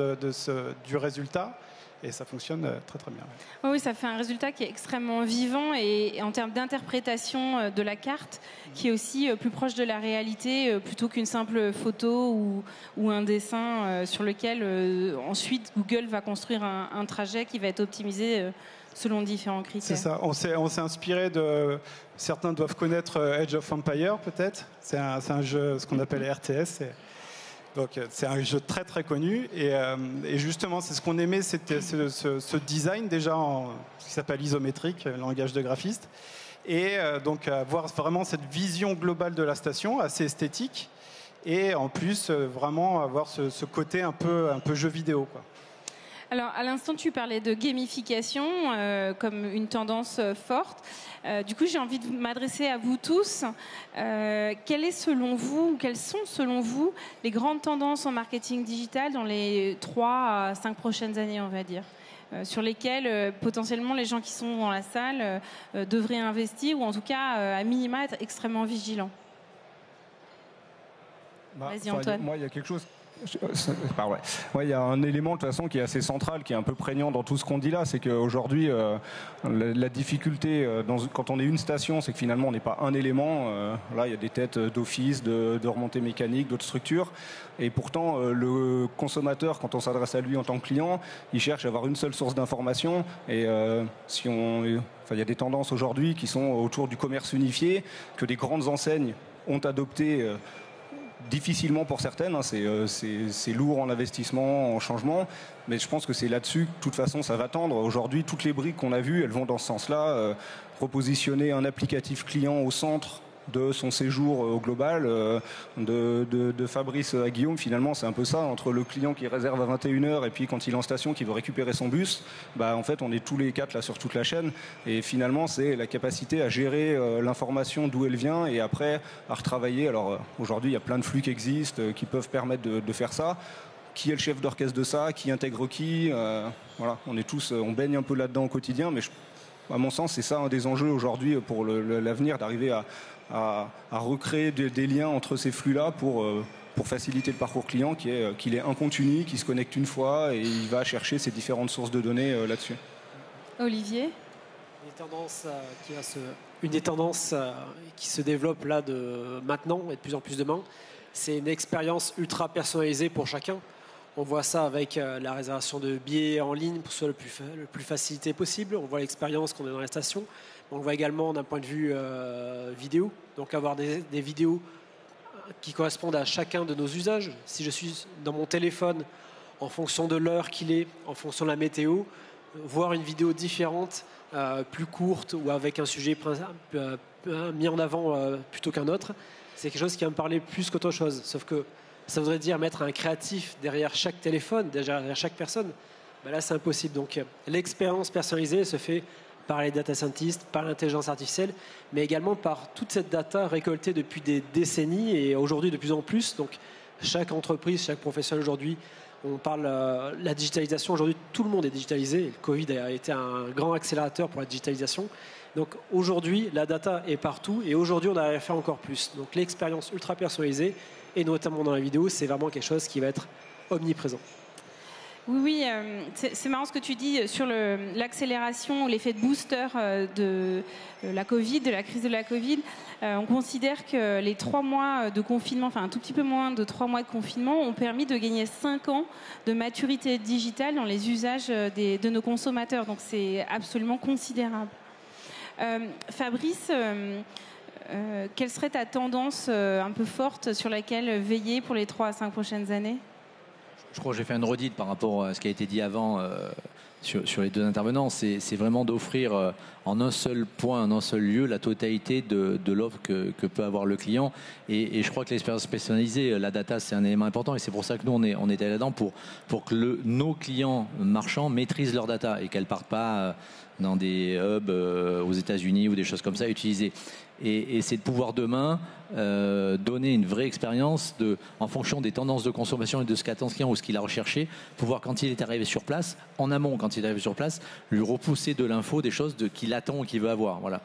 du résultat. Et ça fonctionne très très bien. Oui, ça fait un résultat qui est extrêmement vivant et en termes d'interprétation de la carte, qui est aussi plus proche de la réalité plutôt qu'une simple photo ou un dessin sur lequel ensuite Google va construire un trajet qui va être optimisé selon différents critères. C'est ça. On s'est inspiré de... Certains doivent connaître Age of Empires peut-être. C'est un jeu, ce qu'on appelle RTS. Donc c'est un jeu très très connu et justement c'est ce qu'on aimait, c'était ce design déjà qui s'appelle isométrique, langage de graphiste, et donc avoir vraiment cette vision globale de la station assez esthétique et en plus vraiment avoir ce côté un peu jeu vidéo, quoi. Alors, à l'instant, tu parlais de gamification comme une tendance forte. Du coup, j'ai envie de m'adresser à vous tous. Quelles sont selon vous les grandes tendances en marketing digital dans les 3 à 5 prochaines années, on va dire, sur lesquelles potentiellement les gens qui sont dans la salle devraient investir ou en tout cas, à minima, être extrêmement vigilants? Vas-y, Antoine. Moi, il y a quelque chose... il y a un élément de toute façon qui est assez central, qui est un peu prégnant dans tout ce qu'on dit là, c'est qu'aujourd'hui la difficulté quand on est une station, c'est que finalement on n'est pas un élément. Là il y a des têtes d'office, de remontée mécanique, d'autres structures, et pourtant le consommateur, quand on s'adresse à lui en tant que client, il cherche à avoir une seule source d'information. Et il y a des tendances aujourd'hui qui sont autour du commerce unifié, que des grandes enseignes ont adopté difficilement pour certaines, hein, c'est lourd en investissement, en changement, mais je pense que c'est là-dessus que de toute façon ça va tendre. Aujourd'hui, toutes les briques qu'on a vues, elles vont dans ce sens-là, repositionner un applicatif client au centre de son séjour au global, de Fabrice à Guillaume, finalement c'est un peu ça, entre le client qui réserve à 21h et puis quand il est en station qui veut récupérer son bus, en fait on est tous les 4 là sur toute la chaîne, et finalement c'est la capacité à gérer l'information d'où elle vient et après à retravailler. Alors aujourd'hui il y a plein de flux qui existent, qui peuvent permettre de faire ça. Qui est le chef d'orchestre de ça, qui intègre qui, voilà, on baigne un peu là-dedans au quotidien, mais À mon sens, c'est ça un des enjeux aujourd'hui pour l'avenir, d'arriver à recréer des liens entre ces flux-là pour faciliter le parcours client, qu'il est un compte unique, qui se connecte une fois et il va chercher ses différentes sources de données là-dessus. Olivier ? Une des tendances qui se développe là maintenant et de plus en plus demain, c'est une expérience ultra personnalisée pour chacun. On voit ça avec la réservation de billets en ligne pour que ce soit le plus facilité possible. On voit l'expérience qu'on a dans les stations. On le voit également d'un point de vue vidéo. Donc avoir des vidéos qui correspondent à chacun de nos usages. Si je suis dans mon téléphone, en fonction de l'heure qu'il est, en fonction de la météo, voir une vidéo différente, plus courte ou avec un sujet mis en avant plutôt qu'un autre, c'est quelque chose qui va me parler plus qu'autre chose. Sauf que ça voudrait dire mettre un créatif derrière chaque téléphone, derrière chaque personne. Ben là, c'est impossible. Donc l'expérience personnalisée se fait par les data scientists, par l'intelligence artificielle, mais également par toute cette data récoltée depuis des décennies et aujourd'hui de plus en plus. Donc chaque entreprise, chaque professionnel aujourd'hui, on parle de la digitalisation. Aujourd'hui, tout le monde est digitalisé. Le Covid a été un grand accélérateur pour la digitalisation. Donc aujourd'hui, la data est partout et aujourd'hui, on arrive à faire encore plus. Donc l'expérience ultra personnalisée, et notamment dans la vidéo, c'est vraiment quelque chose qui va être omniprésent. Oui, c'est marrant ce que tu dis sur l'accélération, l'effet de booster de la Covid, de la crise de la Covid. On considère que les 3 mois de confinement, enfin un tout petit peu moins de 3 mois de confinement, ont permis de gagner 5 ans de maturité digitale dans les usages de nos consommateurs. Donc c'est absolument considérable. Fabrice, quelle serait ta tendance un peu forte sur laquelle veiller pour les 3 à 5 prochaines années ? Je crois que j'ai fait une redite par rapport à ce qui a été dit avant sur les deux intervenants. C'est vraiment d'offrir en un seul point, en un seul lieu, la totalité de l'offre que peut avoir le client. Et je crois que l'expérience personnalisée, la data, c'est un élément important. Et c'est pour ça que nous, on est allé là-dedans pour que nos clients marchands maîtrisent leur data et qu'elles ne partent pas dans des hubs aux États-Unis ou des choses comme ça utilisées. Et c'est de pouvoir demain donner une vraie expérience en fonction des tendances de consommation et de ce qu'attend ce client ou ce qu'il a recherché, pouvoir quand il est arrivé sur place, en amont quand il est arrivé sur place, lui repousser de l'info, des choses qu'il attend ou qu'il veut avoir. Voilà.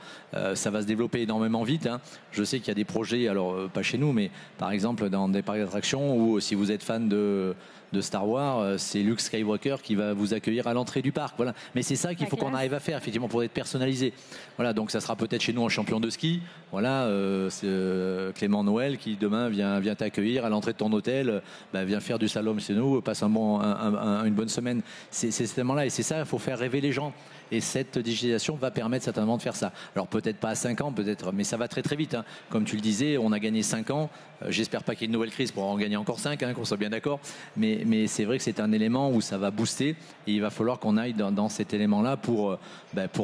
Ça va se développer énormément vite. Hein. Je sais qu'il y a des projets, alors pas chez nous, mais par exemple dans des parcs d'attractions où si vous êtes fan de Star Wars, c'est Luke Skywalker qui va vous accueillir à l'entrée du parc. Voilà. Mais c'est ça qu'il faut qu'on arrive à faire, effectivement, pour être personnalisé. Voilà, donc ça sera peut-être chez nous un champion de ski. Voilà, c'est Clément Noël qui demain vient t'accueillir à l'entrée de ton hôtel, vient faire du slalom chez nous, passe une bonne semaine. C'est cet élément-là, et c'est ça, il faut faire rêver les gens. Et cette digitalisation va permettre certainement de faire ça. Alors peut-être pas à 5 ans, peut-être, mais ça va très très vite. Hein. Comme tu le disais, on a gagné 5 ans. J'espère pas qu'il y ait une nouvelle crise pour en gagner encore 5, hein, qu'on soit bien d'accord. Mais c'est vrai que c'est un élément où ça va booster. Et il va falloir qu'on aille dans cet élément-là pour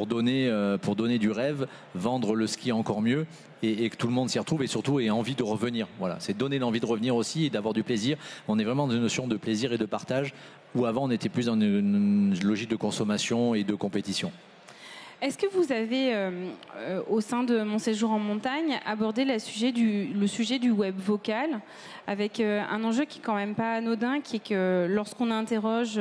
donner du rêve, vendre le ski encore mieux. Et que tout le monde s'y retrouve et surtout ait envie de revenir. Voilà, c'est donner l'envie de revenir aussi et d'avoir du plaisir. On est vraiment dans une notion de plaisir et de partage où avant on était plus dans une logique de consommation et de compétition. Est-ce que vous avez, au sein de Mon Séjour en Montagne, abordé le sujet du web vocal avec un enjeu qui est quand même pas anodin, qui est que lorsqu'on interroge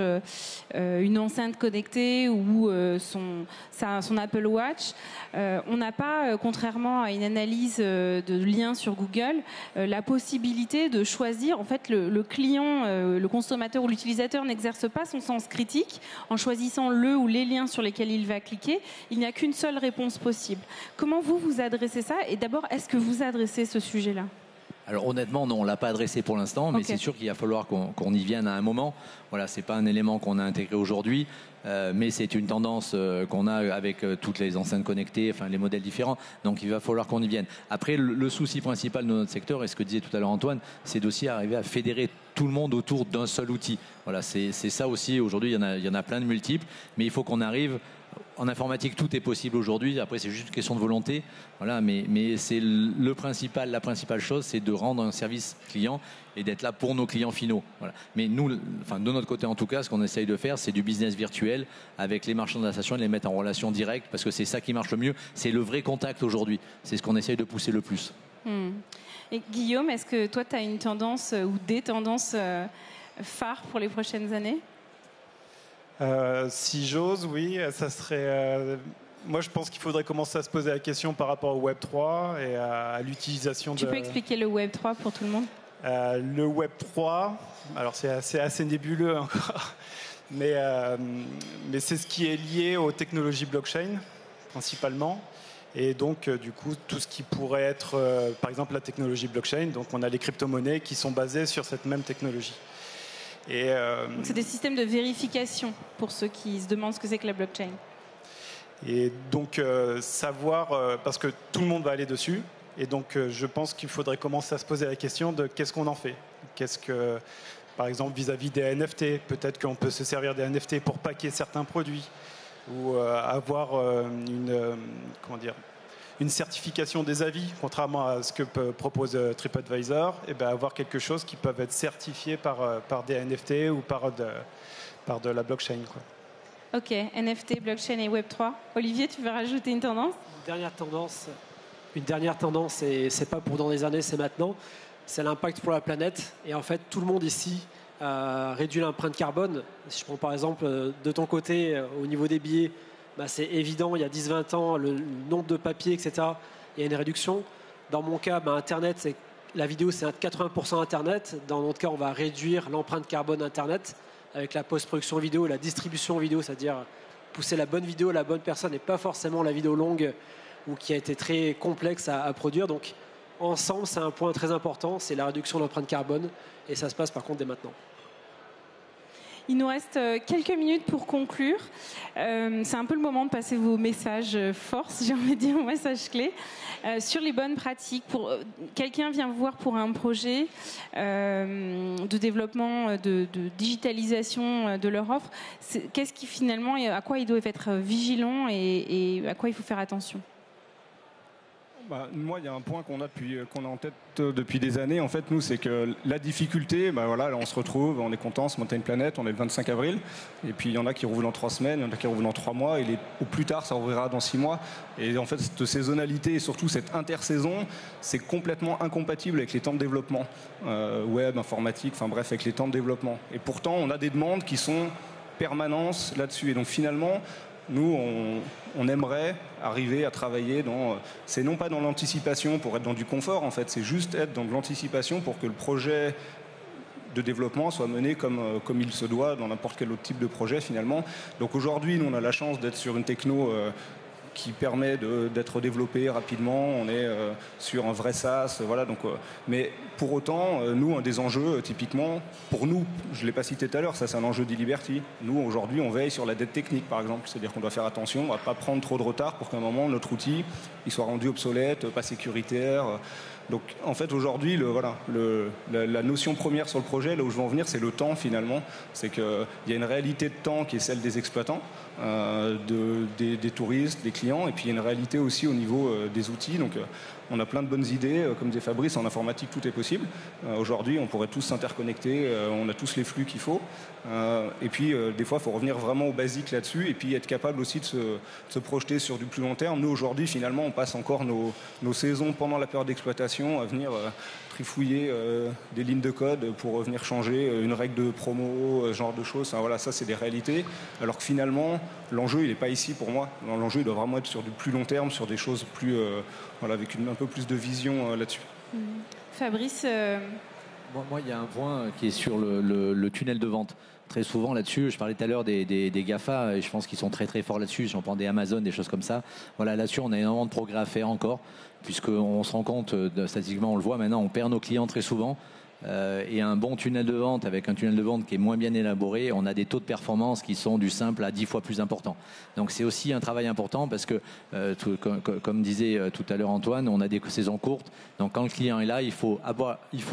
une enceinte connectée ou son Apple Watch, on n'a pas, contrairement à une analyse de liens sur Google, la possibilité de choisir. En fait, le client, le consommateur ou l'utilisateur n'exerce pas son sens critique en choisissant le ou les liens sur lesquels il va cliquer. Il n'y a qu'une seule réponse possible. Comment vous adressez ça? Et d'abord, est-ce que vous adressez ce sujet-là? Alors honnêtement, non, on ne l'a pas adressé pour l'instant, mais okay. C'est sûr qu'il va falloir qu'on y vienne à un moment. Voilà, ce n'est pas un élément qu'on a intégré aujourd'hui, mais c'est une tendance qu'on a avec toutes les enceintes connectées, enfin les modèles différents, donc il va falloir qu'on y vienne. Après, le souci principal de notre secteur, et ce que disait tout à l'heure Antoine, c'est d'aussi arriver à fédérer tout le monde autour d'un seul outil. Voilà, c'est ça aussi, aujourd'hui il y en a plein de multiples, mais il faut qu'on arrive. En informatique, tout est possible aujourd'hui. Après, c'est juste une question de volonté. Voilà, mais c'est la principale chose, c'est de rendre un service client et d'être là pour nos clients finaux. Voilà. Mais nous, enfin, de notre côté en tout cas, ce qu'on essaye de faire, c'est du business virtuel avec les marchands de la station et de les mettre en relation directe parce que c'est ça qui marche le mieux. C'est le vrai contact aujourd'hui. C'est ce qu'on essaye de pousser le plus. Et Guillaume, est-ce que toi, tu as une tendance ou des tendances phares pour les prochaines années ? Si j'ose, oui, ça serait Moi, je pense qu'il faudrait commencer à se poser la question par rapport au Web3 et à l'utilisation de... Tu peux expliquer le Web3 pour tout le monde? Le Web3, alors c'est assez nébuleux encore, mais c'est ce qui est lié aux technologies blockchain, principalement. Et donc, du coup, tout ce qui pourrait être, par exemple, la technologie blockchain. Donc, on a les crypto-monnaies qui sont basées sur cette même technologie. Donc, c'est des systèmes de vérification pour ceux qui se demandent ce que c'est que la blockchain. Et donc, savoir, parce que tout le monde va aller dessus, et donc je pense qu'il faudrait commencer à se poser la question de qu'est-ce qu'on en fait. Qu'est-ce que, par exemple, vis-à-vis des NFT, peut-être qu'on peut se servir des NFT pour packer certains produits, ou avoir une certification des avis, contrairement à ce que propose TripAdvisor, et bien avoir quelque chose qui peut être certifié par des NFT ou par de la blockchain, quoi. Ok, NFT, blockchain et Web3. Olivier, tu veux rajouter une tendance? Une dernière tendance, et c'est pas pour dans des années, c'est maintenant, c'est l'impact pour la planète. Et en fait, tout le monde ici réduit l'empreinte carbone. Si je prends par exemple de ton côté, au niveau des billets, c'est évident, il y a 10-20 ans, le nombre de papiers, etc., il y a une réduction. Dans mon cas, Internet, la vidéo, c'est 80% Internet. Dans notre cas, on va réduire l'empreinte carbone Internet avec la post-production vidéo, la distribution vidéo, c'est-à-dire pousser la bonne vidéo à la bonne personne et pas forcément la vidéo longue ou qui a été très complexe à produire. Donc, ensemble, c'est un point très important, c'est la réduction de l'empreinte carbone. Et ça se passe par contre dès maintenant. Il nous reste quelques minutes pour conclure. C'est un peu le moment de passer vos messages force, j'ai envie de dire, vos messages clés, sur les bonnes pratiques. Quelqu'un vient vous voir pour un projet de développement, de digitalisation de leur offre. Qu'est-ce qui finalement, à quoi ils doivent être vigilants et à quoi il faut faire attention? Moi, il y a un point qu'on a en tête depuis des années. En fait, nous, c'est que la difficulté, là, on se retrouve, on est content, se monter une planète, on est le 25 avril. Et puis, il y en a qui rouvrent dans 3 semaines, il y en a qui rouvrent dans 3 mois. Et au plus tard, ça rouvrira dans 6 mois. Et en fait, cette saisonnalité et surtout cette intersaison, c'est complètement incompatible avec les temps de développement web, informatique, enfin bref, avec les temps de développement. Et pourtant, on a des demandes qui sont permanentes là-dessus. Et donc, finalement, nous, on aimerait arriver à travailler c'est non pas dans l'anticipation pour être dans du confort, en fait, c'est juste être dans de l'anticipation pour que le projet de développement soit mené comme il se doit dans n'importe quel autre type de projet, finalement. Donc aujourd'hui, nous, on a la chance d'être sur une techno qui permet d'être développé rapidement. On est sur un vrai SaaS, voilà. Donc, mais pour autant, nous, un des enjeux, typiquement, pour nous, je ne l'ai pas cité tout à l'heure, ça c'est un enjeu d'e-liberty. Nous, aujourd'hui, on veille sur la dette technique, par exemple. C'est-à-dire qu'on doit faire attention, on ne va pas prendre trop de retard pour qu'à un moment, notre outil il soit rendu obsolète, pas sécuritaire. Donc, en fait, aujourd'hui, la notion première sur le projet, là où je veux en venir, c'est le temps, finalement. C'est qu'il y a une réalité de temps qui est celle des exploitants, des touristes, des clients, et puis il y a une réalité aussi au niveau des outils. Donc, on a plein de bonnes idées, comme disait Fabrice, en informatique, tout est possible. Aujourd'hui, on pourrait tous s'interconnecter, on a tous les flux qu'il faut. Et puis, des fois, il faut revenir vraiment au basique là-dessus, et puis être capable aussi de se projeter sur du plus long terme. Nous, aujourd'hui, finalement, on passe encore nos saisons pendant la période d'exploitation à venir trifouiller des lignes de code pour venir changer une règle de promo, ce genre de choses. Enfin, voilà, ça, c'est des réalités. Alors que finalement, l'enjeu, il n'est pas ici pour moi. L'enjeu, il doit vraiment être sur du plus long terme, sur des choses plus, avec un peu plus de vision là-dessus. Fabrice Moi, il y a un point qui est sur le tunnel de vente. Très souvent là-dessus, je parlais tout à l'heure des GAFA, et je pense qu'ils sont très très forts là-dessus. J'en prends des Amazon, des choses comme ça. Voilà, là-dessus, on a énormément de progrès à faire encore, puisqu'on se rend compte, statistiquement, on le voit maintenant, on perd nos clients très souvent. Et un bon tunnel de vente, avec un tunnel de vente qui est moins bien élaboré, on a des taux de performance qui sont du simple à 10 fois plus importants. Donc c'est aussi un travail important parce que, comme disait tout à l'heure Antoine, on a des saisons courtes. Donc quand le client est là, il faut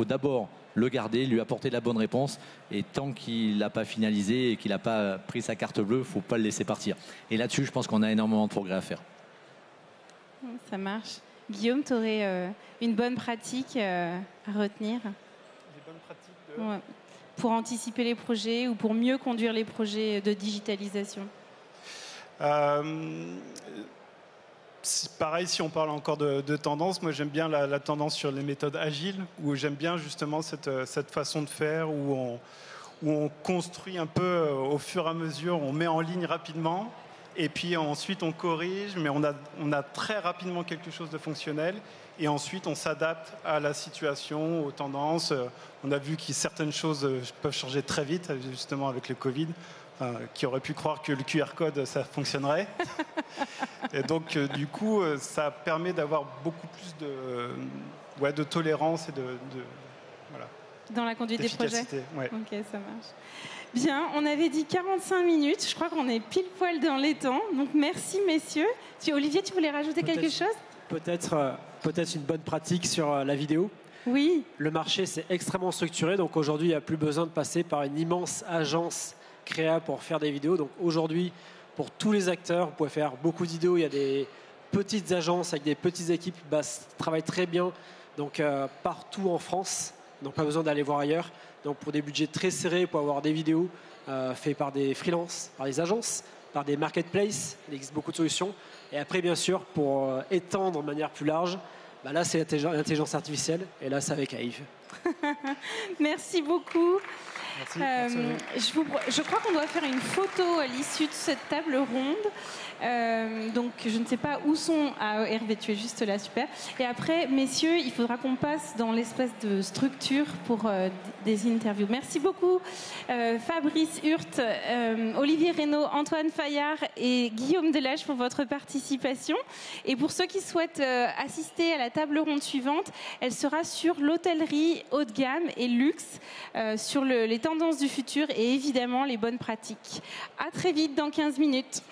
d'abord le garder, lui apporter la bonne réponse, et tant qu'il n'a pas finalisé et qu'il n'a pas pris sa carte bleue, il ne faut pas le laisser partir. Et là-dessus, je pense qu'on a énormément de progrès à faire. Ça marche. Guillaume, tu aurais une bonne pratique à retenir? Ouais. Pour anticiper les projets ou pour mieux conduire les projets de digitalisation? Pareil, si on parle encore de tendance, moi j'aime bien la tendance sur les méthodes agiles, où j'aime bien justement cette façon de faire où on construit un peu au fur et à mesure, on met en ligne rapidement Et puis ensuite, on corrige, mais on a très rapidement quelque chose de fonctionnel. Et ensuite, on s'adapte à la situation, aux tendances. On a vu que certaines choses peuvent changer très vite, justement avec le Covid. Qui aurait pu croire que le QR code, ça fonctionnerait. Et donc, du coup, ça permet d'avoir beaucoup plus de tolérance et voilà, dans la conduite des projets. Ouais. Ok, ça marche. Bien, on avait dit 45 minutes. Je crois qu'on est pile poil dans les temps. Donc, merci, messieurs. Olivier, tu voulais rajouter quelque chose ? Peut-être une bonne pratique sur la vidéo. Oui. Le marché, c'est extrêmement structuré. Donc, aujourd'hui, il n'y a plus besoin de passer par une immense agence créa pour faire des vidéos. Donc aujourd'hui, pour tous les acteurs, vous pouvez faire beaucoup de vidéos. Il y a des petites agences avec des petites équipes qui travaillent très bien donc, partout en France. Donc pas besoin d'aller voir ailleurs. Donc pour des budgets très serrés, pour avoir des vidéos faites par des freelances, par des agences, par des marketplaces. Il existe beaucoup de solutions. Et après, bien sûr, pour étendre de manière plus large, là, c'est l'intelligence artificielle. Et là, c'est avec AIVE. Merci beaucoup. Merci. Je crois qu'on doit faire une photo à l'issue de cette table ronde. Donc, je ne sais pas où sont... Ah, Hervé, tu es juste là, super. Et après, messieurs, il faudra qu'on passe dans l'espèce de structure pour des interviews. Merci beaucoup, Fabrice Hurt, Olivier Reynaud, Antoine Fayard et Guillaume Delage pour votre participation. Et pour ceux qui souhaitent assister à la table ronde suivante, elle sera sur l'hôtellerie haut de gamme et luxe, sur les tendances du futur et évidemment les bonnes pratiques. À très vite dans 15 minutes.